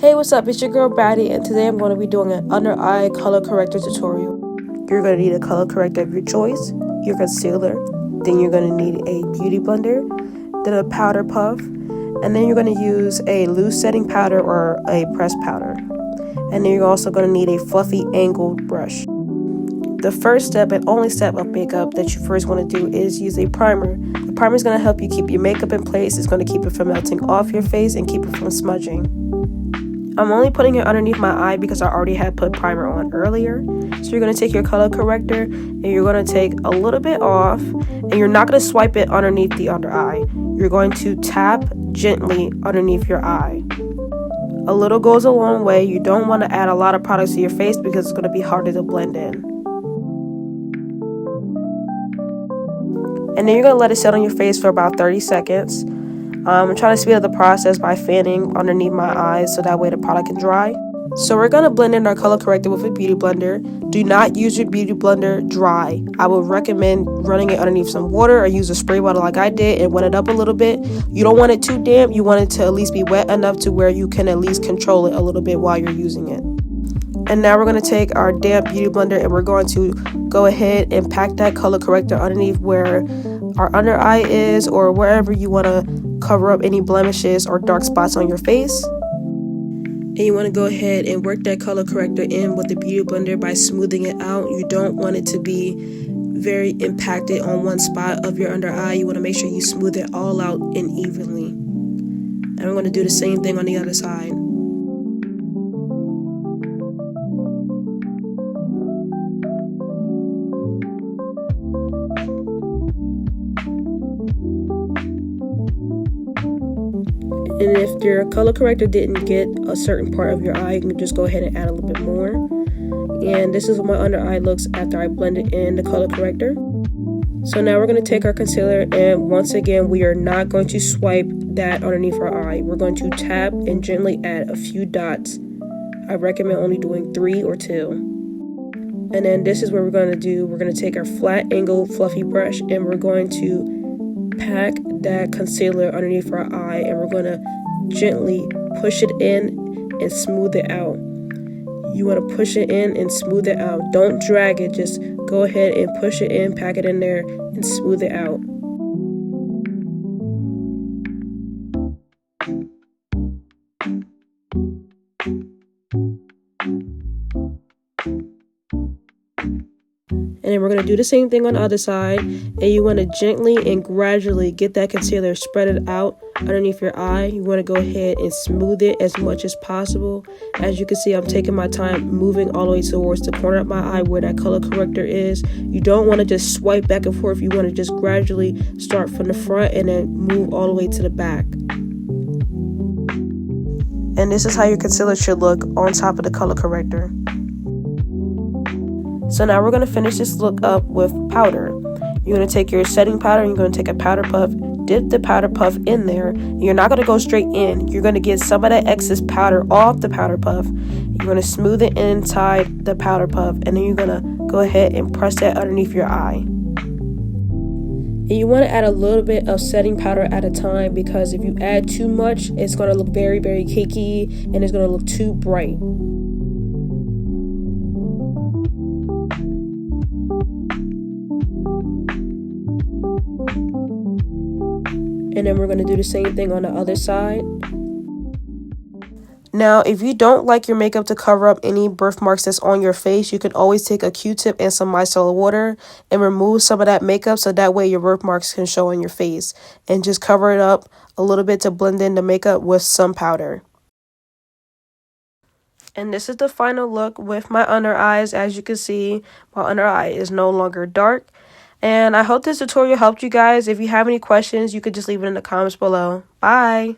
Hey, what's up? It's your girl Batty, and today I'm going to be doing an under eye color corrector tutorial. You're going to need a color corrector of your choice, your concealer, then you're going to need a beauty blender, then a powder puff, and then you're going to use a loose setting powder or a pressed powder. And then you're also going to need a fluffy angled brush. The first step and only step of makeup that you first want to do is use a primer. The primer is going to help you keep your makeup in place. It's going to keep it from melting off your face and keep it from smudging. I'm only putting it underneath my eye because I already had put primer on earlier. So you're going to take your color corrector and you're going to take a little bit off, and you're not going to swipe it underneath the under eye. You're going to tap gently underneath your eye. A little goes a long way. You don't want to add a lot of products to your face because it's going to be harder to blend in. And then you're going to let it sit on your face for about 30 seconds. I'm trying to speed up the process by fanning underneath my eyes so that way the product can dry. So we're going to blend in our color corrector with a beauty blender. Do not use your beauty blender dry. I would recommend running it underneath some water or use a spray bottle like I did and wet it up a little bit. You don't want it too damp. You want it to at least be wet enough to where you can at least control it a little bit while you're using it. And now we're going to take our damp beauty blender and we're going to go ahead and pack that color corrector underneath where our under eye is, or wherever you want to cover up any blemishes or dark spots on your face. And you want to go ahead and work that color corrector in with the beauty blender by smoothing it out. You don't want it to be very impacted on one spot of your under eye. You want to make sure you smooth it all out and evenly. And I'm going to do the same thing on the other side. And if your color corrector didn't get a certain part of your eye, you can just go ahead and add a little bit more. And this is what my under eye looks after I blended in the color corrector. So now we're going to take our concealer, and once again, we are not going to swipe that underneath our eye. We're going to tap and gently add a few dots. I recommend only doing 3 or 2. And then this is what we're going to do. We're going to take our flat angled fluffy brush and we're going to pack that concealer underneath our eye, and we're going to gently push it in and smooth it out. You want to push it in and smooth it out. Don't drag it, just go ahead and push it in, pack it in there, and smooth it out. And then we're going to do the same thing on the other side, and you want to gently and gradually get that concealer spread out underneath your eye. You want to go ahead and smooth it as much as possible. As you can see, I'm taking my time moving all the way towards the corner of my eye where that color corrector is. You don't want to just swipe back and forth. You want to just gradually start from the front and then move all the way to the back. And this is how your concealer should look on top of the color corrector. So now we're going to finish this look up with powder. You're going to take your setting powder and you're going to take a powder puff, dip the powder puff in there. You're not going to go straight in. You're going to get some of that excess powder off the powder puff. You're going to smooth it inside the powder puff, and then you're going to go ahead and press that underneath your eye. And you want to add a little bit of setting powder at a time, because if you add too much, it's going to look very, very cakey and it's going to look too bright. And then we're going to do the same thing on the other side. Now, if you don't like your makeup to cover up any birthmarks that's on your face, you can always take a Q-tip and some micellar water and remove some of that makeup so that way your birthmarks can show on your face. And just cover it up a little bit to blend in the makeup with some powder. And this is the final look with my under eyes. As you can see, my under eye is no longer dark. And I hope this tutorial helped you guys. If you have any questions, you could just leave it in the comments below. Bye!